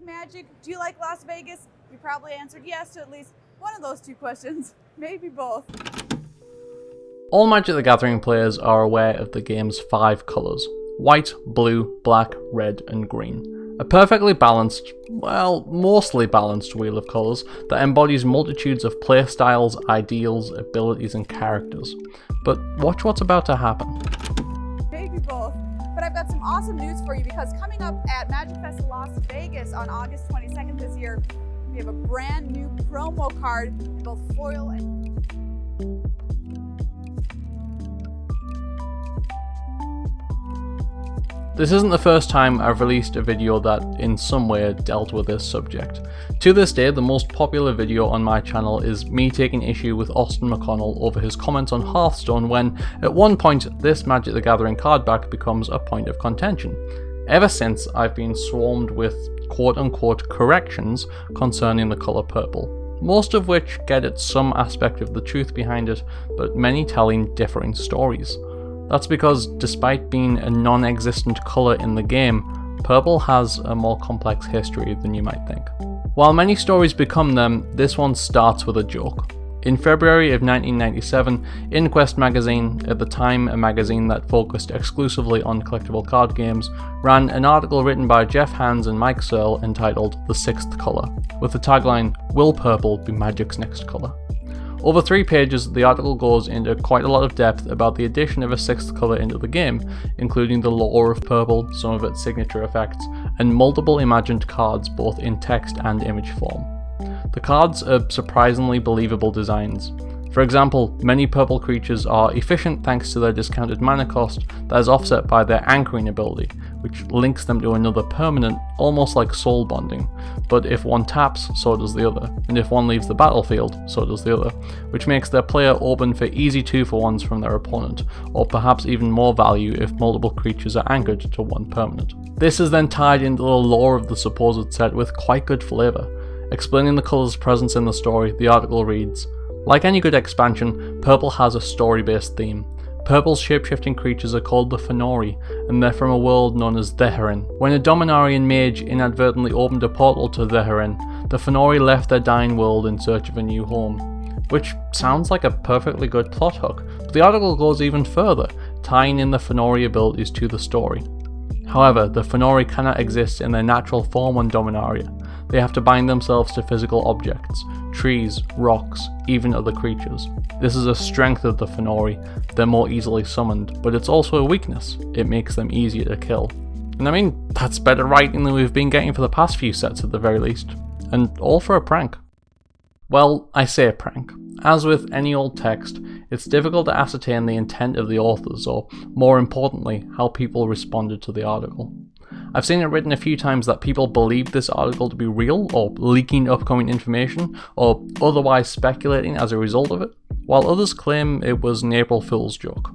like Magic? Do you like Las Vegas? You probably answered yes to at least one of those two questions, maybe both. All Magic the Gathering players are aware of the game's 5 colours: white, blue, black, red and green. A perfectly balanced, well, mostly balanced wheel of colours that embodies multitudes of playstyles, ideals, abilities and characters. But watch what's about to happen. Maybe both. But I've got some awesome news for you, because coming up at Magic Fest Las Vegas on August 22nd this year, we have a brand new promo card in both foil and... This isn't the first time I've released a video that in some way dealt with this subject. To this day, the most popular video on my channel is me taking issue with Austin McConnell over his comments on Hearthstone when, at one point, this Magic the Gathering card back becomes a point of contention. Ever since, I've been swarmed with quote-unquote corrections concerning the colour purple, most of which get at some aspect of the truth behind it, but many telling differing stories. That's because, despite being a non-existent colour in the game, purple has a more complex history than you might think. While many stories become them, this one starts with a joke. In February of 1997, InQuest magazine, at the time a magazine that focused exclusively on collectible card games, ran an article written by Jeff Hands and Mike Searle entitled The Sixth Colour, with the tagline, "Will Purple be Magic's next colour?" Over 3 pages, the article goes into quite a lot of depth about the addition of a 6th colour into the game, including the lore of purple, some of its signature effects, and multiple imagined cards both in text and image form. The cards are surprisingly believable designs. For example, many purple creatures are efficient thanks to their discounted mana cost that is offset by their anchoring ability, which links them to another permanent, almost like soul bonding. But if one taps, so does the other, and if one leaves the battlefield, so does the other, which makes their player open for easy 2-for-1s from their opponent, or perhaps even more value if multiple creatures are anchored to one permanent. This is then tied into the lore of the supposed set with quite good flavour. Explaining the colour's presence in the story, the article reads, "Like any good expansion, purple has a story-based theme. Purple's shape-shifting creatures are called the Fenori, and they're from a world known as Theherin. When a Dominarian mage inadvertently opened a portal to Theherin, the Fenori left their dying world in search of a new home." Which sounds like a perfectly good plot hook, but the article goes even further, tying in the Fenori abilities to the story. However, the Fenori cannot exist in their natural form on Dominaria. They have to bind themselves to physical objects, trees, rocks, even other creatures. This is a strength of the Fenori, they're more easily summoned, but it's also a weakness, it makes them easier to kill. And I mean, that's better writing than we've been getting for the past few sets at the very least. And all for a prank. Well, I say a prank. As with any old text, it's difficult to ascertain the intent of the authors, or more importantly, how people responded to the article. I've seen it written a few times that people believed this article to be real, or leaking upcoming information, or otherwise speculating as a result of it, while others claim it was an April Fool's joke.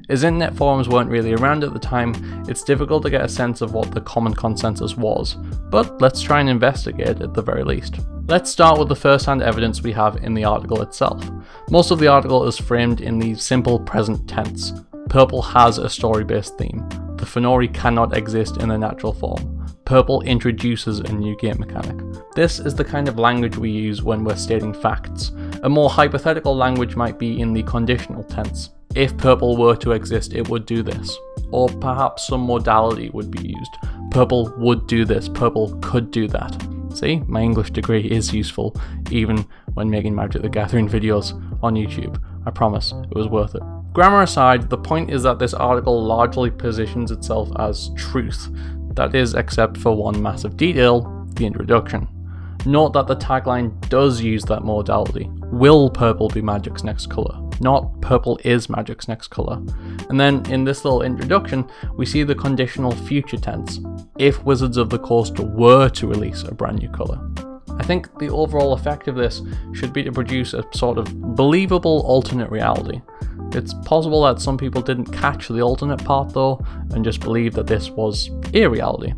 As internet forums weren't really around at the time, it's difficult to get a sense of what the common consensus was, but let's try and investigate at the very least. Let's start with the first-hand evidence we have in the article itself. Most of the article is framed in the simple present tense. Purple has a story-based theme. The Fenori cannot exist in their natural form. Purple introduces a new game mechanic. This is the kind of language we use when we're stating facts. A more hypothetical language might be in the conditional tense. If purple were to exist, it would do this. Or perhaps some modality would be used. Purple would do this, purple could do that. See, my English degree is useful, even when making Magic the Gathering videos on YouTube. I promise, it was worth it. Grammar aside, the point is that this article largely positions itself as truth. That is, except for one massive detail, the introduction. Note that the tagline does use that modality. Will purple be Magic's next colour? Not purple is Magic's next colour. And then in this little introduction, we see the conditional future tense, if Wizards of the Coast were to release a brand new colour. I think the overall effect of this should be to produce a sort of believable alternate reality. It's possible that some people didn't catch the alternate part though, and just believed that this was a reality.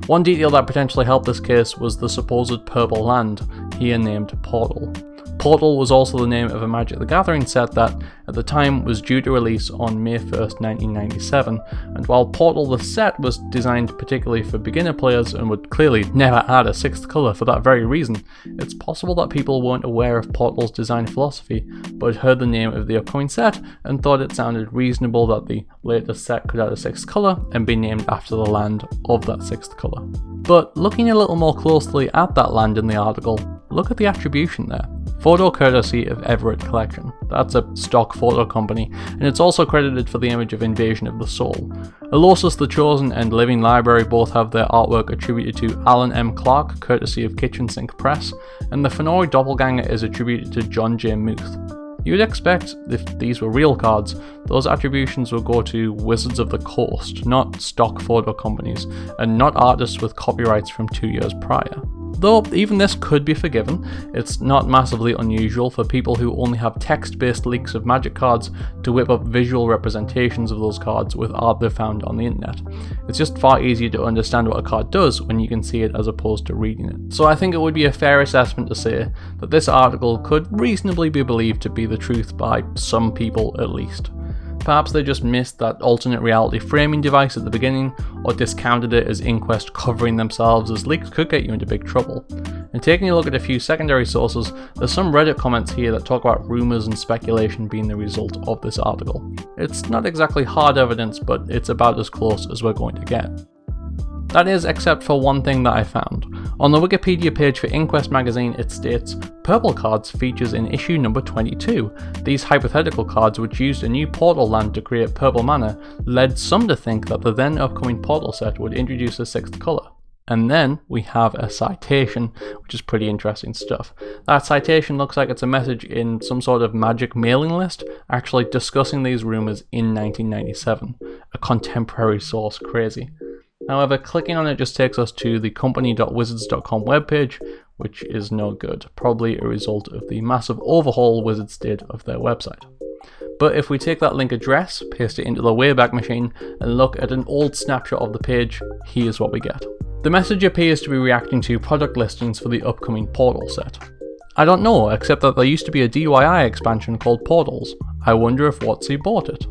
One detail that potentially helped this case was the supposed purple land, here named Portal. Portal was also the name of a Magic the Gathering set that, at the time, was due to release on May 1st, 1997, and while Portal the set was designed particularly for beginner players and would clearly never add a sixth colour for that very reason, it's possible that people weren't aware of Portal's design philosophy, but had heard the name of the upcoming set and thought it sounded reasonable that the latest set could add a sixth colour and be named after the land of that sixth colour. But looking a little more closely at that land in the article, look at the attribution there. Photo courtesy of Everett Collection. That's a stock photo company, and it's also credited for the image of Invasion of the Soul. Elosus the Chosen and Living Library both have their artwork attributed to Alan M. Clark, courtesy of Kitchen Sink Press, and the Fenori Doppelganger is attributed to John J. Muth. You would expect, if these were real cards, those attributions would go to Wizards of the Coast, not stock photo companies, and not artists with copyrights from 2 years prior. Though even this could be forgiven, it's not massively unusual for people who only have text-based leaks of Magic cards to whip up visual representations of those cards with art they've found on the internet. It's just far easier to understand what a card does when you can see it as opposed to reading it. So I think it would be a fair assessment to say that this article could reasonably be believed to be the truth by some people at least. Perhaps they just missed that alternate reality framing device at the beginning, or discounted it as Inquest covering themselves, as leaks could get you into big trouble. And taking a look at a few secondary sources, there's some Reddit comments here that talk about rumours and speculation being the result of this article. It's not exactly hard evidence, but it's about as close as we're going to get. That is, except for one thing that I found. On the Wikipedia page for Inquest magazine, it states, "Purple cards features in issue number 22. These hypothetical cards, which used a new portal land to create purple mana, led some to think that the then upcoming portal set would introduce a sixth colour." And then we have a citation, which is pretty interesting stuff. That citation looks like it's a message in some sort of Magic mailing list, actually discussing these rumours in 1997. A contemporary source, crazy. However, clicking on it just takes us to the company.wizards.com webpage, which is no good, probably a result of the massive overhaul Wizards did of their website. But if we take that link address, paste it into the Wayback Machine, and look at an old snapshot of the page, here's what we get. The message appears to be reacting to product listings for the upcoming Portal set. I don't know, except that there used to be a DIY expansion called Portals. I wonder if WotC bought it.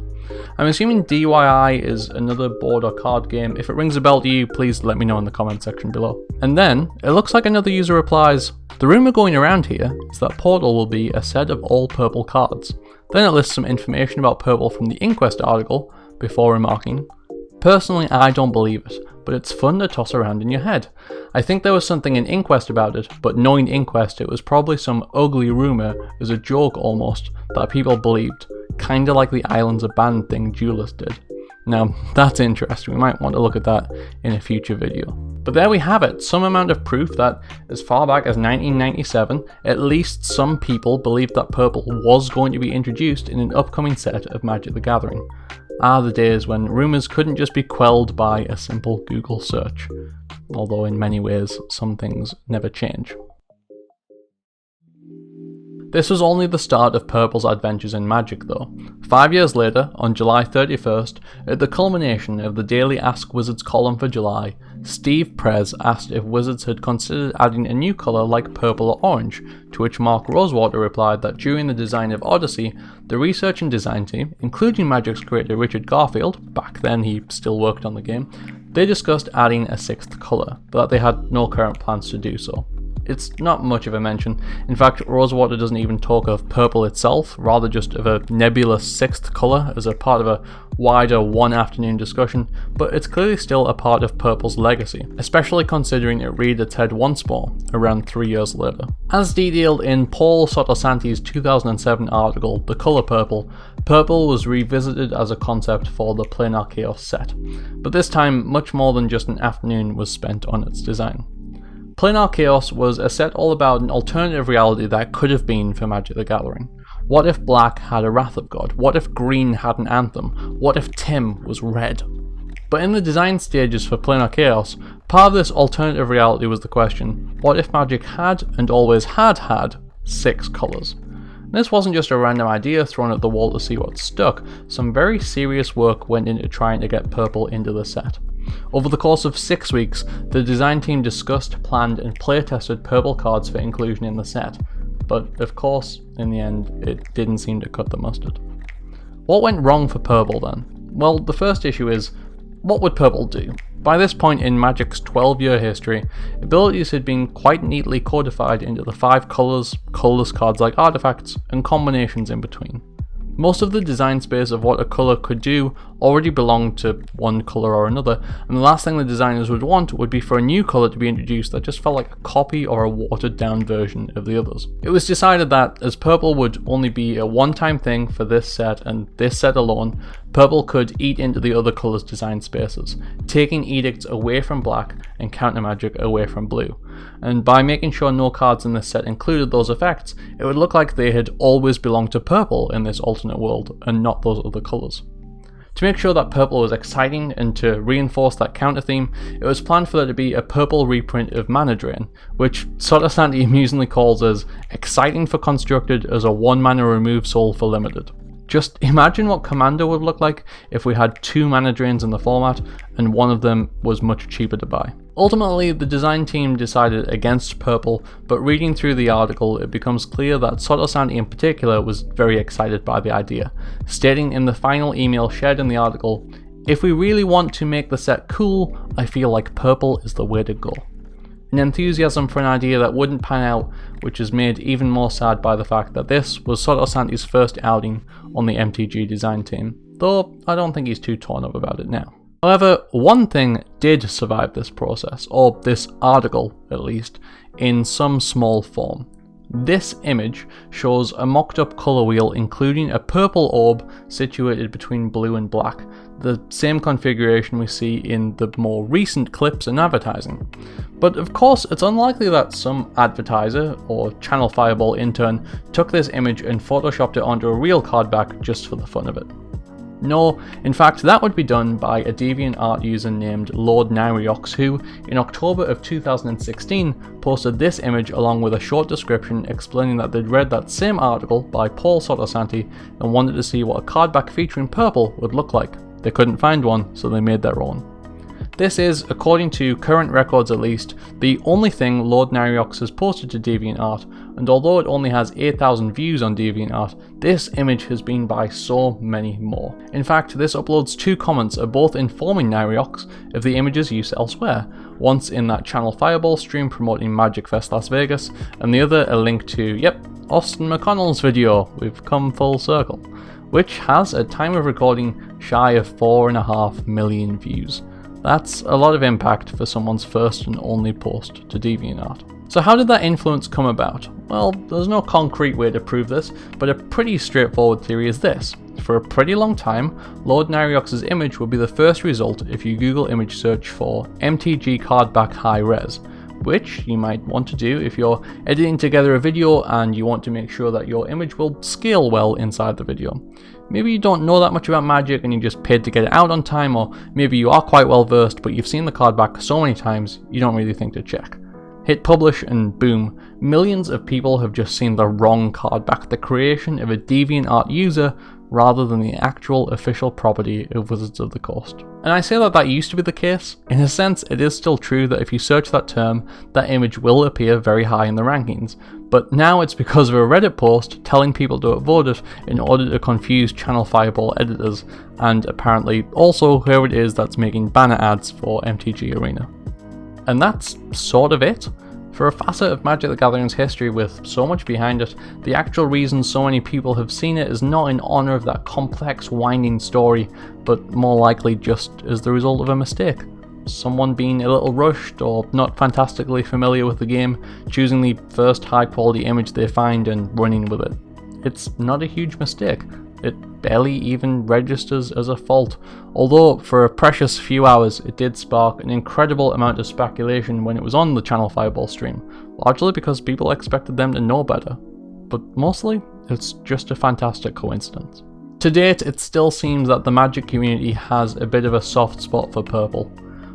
I'm assuming DIY is another board or card game. If it rings a bell to you, please let me know in the comment section below. And then, it looks like another user replies, "The rumour going around here is that Portal will be a set of all purple cards." Then it lists some information about purple from the Inquest article, before remarking, "Personally, I don't believe it, but it's fun to toss around in your head. I think there was something in Inquest about it, but knowing Inquest, it was probably some ugly rumour as a joke almost, that people believed. Kinda like the Islands Abandoned thing Julius did." Now, that's interesting. We might want to look at that in a future video. But there we have it, some amount of proof that as far back as 1997, at least some people believed that purple was going to be introduced in an upcoming set of Magic the Gathering. Ah, the days when rumours couldn't just be quelled by a simple Google search. Although in many ways, some things never change. This was only the start of Purple's adventures in Magic though. 5 years later, on July 31st, at the culmination of the daily Ask Wizards column for July, Steve Prez asked if Wizards had considered adding a new colour like purple or orange, to which Mark Rosewater replied that during the design of Odyssey, the research and design team, including Magic's creator Richard Garfield, back then he still worked on the game, they discussed adding a sixth colour, but that they had no current plans to do so. It's not much of a mention. In fact, Rosewater doesn't even talk of purple itself, rather just of a nebulous sixth colour as a part of a wider one-afternoon discussion, but it's clearly still a part of Purple's legacy, especially considering it reared its head once more, around 3 years later. As detailed in Paul Sottosanti's 2007 article, The Colour Purple, purple was revisited as a concept for the Planar Chaos set, but this time much more than just an afternoon was spent on its design. Planar Chaos was a set all about an alternative reality that could have been for Magic the Gathering. What if black had a Wrath of God? What if green had an Anthem? What if Tim was red? But in the design stages for Planar Chaos, part of this alternative reality was the question, what if Magic had, and always had, 6 colours? This wasn't just a random idea thrown at the wall to see what stuck, some very serious work went into trying to get purple into the set. Over the course of 6 weeks, the design team discussed, planned and playtested purple cards for inclusion in the set. but of course, in the end, it didn't seem to cut the mustard. What went wrong for purple then? Well, the first issue is, what would purple do? By this point in Magic's 12-year history, abilities had been quite neatly codified into the 5 colours, colourless cards like artifacts, and combinations in between. Most of the design space of what a colour could do already belonged to one colour or another, and the last thing the designers would want would be for a new colour to be introduced that just felt like a copy or a watered down version of the others. It was decided that, as purple would only be a one-time thing for this set and this set alone, purple could eat into the other colours' design spaces, taking edicts away from black and counter magic away from blue. And by making sure no cards in this set included those effects, it would look like they had always belonged to purple in this alternate world and not those other colours. To make sure that purple was exciting and to reinforce that counter theme, it was planned for there to be a purple reprint of Mana Drain, which Sotosanti amusingly calls as exciting for constructed as a 1 mana remove soul for limited. Just imagine what Commander would look like if we had 2 mana drains in the format and one of them was much cheaper to buy. Ultimately, the design team decided against purple, but reading through the article it becomes clear that Sotosanti in particular was very excited by the idea, stating in the final email shared in the article, "If we really want to make the set cool, I feel like purple is the way to go." An enthusiasm for an idea that wouldn't pan out, which is made even more sad by the fact that this was Sotosanti's first outing on the MTG design team, though I don't think he's too torn up about it now. However, one thing did survive this process, or this article at least, in some small form. This image shows a mocked up colour wheel including a purple orb situated between blue and black, the same configuration we see in the more recent clips and advertising. But of course it's unlikely that some advertiser or Channel Fireball intern took this image and photoshopped it onto a real card back just for the fun of it. No, in fact that would be done by a deviantart user named Lord Nyriox who, in October of 2016, posted this image along with a short description explaining that they'd read that same article by Paul Sotosanti and wanted to see what a card back featuring purple would look like. They couldn't find one, so they made their own. This is, according to current records at least, the only thing Lord Nyriox has posted to DeviantArt, and although it only has 8,000 views on DeviantArt, this image has been by so many more. In fact, this upload's 2 comments are both informing Nyriox of the image's use elsewhere, once in that Channel Fireball stream promoting Magic Fest Las Vegas, and the other a link to, yep, Austin McConnell's video, we've come full circle, which has, at time of recording, shy of 4.5 million views. That's a lot of impact for someone's first and only post to DeviantArt. So how did that influence come about? Well, there's no concrete way to prove this, but a pretty straightforward theory is this. For a pretty long time, Lord Nyriox's image will be the first result if you Google image search for MTG card back high res, which you might want to do if you're editing together a video and you want to make sure that your image will scale well inside the video. Maybe you don't know that much about Magic and you just paid to get it out on time, or maybe you are quite well versed but you've seen the card back so many times you don't really think to check. Hit publish and boom, millions of people have just seen the wrong card back, the creation of a DeviantArt user rather than the actual official property of Wizards of the Coast. And I say that that used to be the case. In a sense, it is still true that if you search that term, that image will appear very high in the rankings. But now it's because of a Reddit post telling people to upvote it in order to confuse Channel Fireball editors, and apparently also whoever it is that's making banner ads for MTG Arena. And that's sort of it. For a facet of Magic the Gathering's history with so much behind it, the actual reason so many people have seen it is not in honour of that complex, winding story, but more likely just as the result of a mistake. Someone being a little rushed or not fantastically familiar with the game, choosing the first high quality image they find and running with it. It's not a huge mistake. It barely even registers as a fault, although for a precious few hours it did spark an incredible amount of speculation when it was on the Channel Fireball stream, largely because people expected them to know better. But mostly, it's just a fantastic coincidence. To date, it still seems that the Magic community has a bit of a soft spot for purple.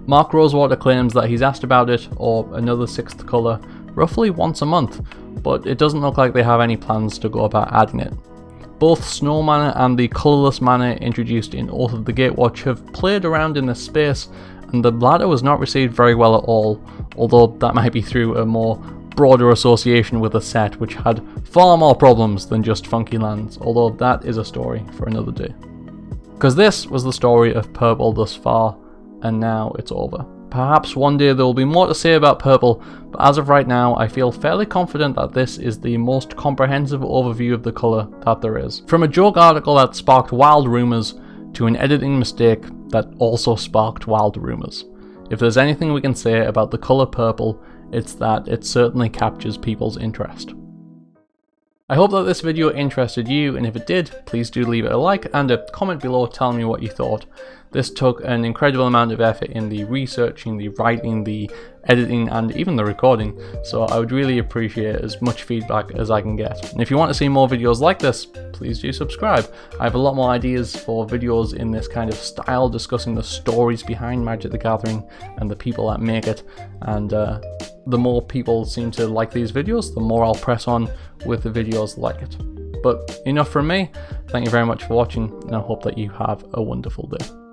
Mark Rosewater claims that he's asked about it, or another 6th colour, roughly once a month, but it doesn't look like they have any plans to go about adding it. Both Snow Mana and the colourless mana introduced in Oath of the Gatewatch have played around in this space, and the latter was not received very well at all, although that might be through a more broader association with a set which had far more problems than just funky lands, although that is a story for another day. Because this was the story of Purple thus far, and now it's over. Perhaps one day there will be more to say about Purple, but as of right now I feel fairly confident that this is the most comprehensive overview of the colour that there is. From a joke article that sparked wild rumours, to an editing mistake that also sparked wild rumours. If there's anything we can say about the colour purple, it's that it certainly captures people's interest. I hope that this video interested you, and if it did, please do leave it a like and a comment below telling me what you thought. This took an incredible amount of effort in the researching, the writing, the editing, and even the recording, so I would really appreciate as much feedback as I can get. And if you want to see more videos like this, please do subscribe. I have a lot more ideas for videos in this kind of style, discussing the stories behind Magic the Gathering and the people that make it, and the more people seem to like these videos, the more I'll press on with the videos like it. But enough from me, thank you very much for watching, and I hope that you have a wonderful day.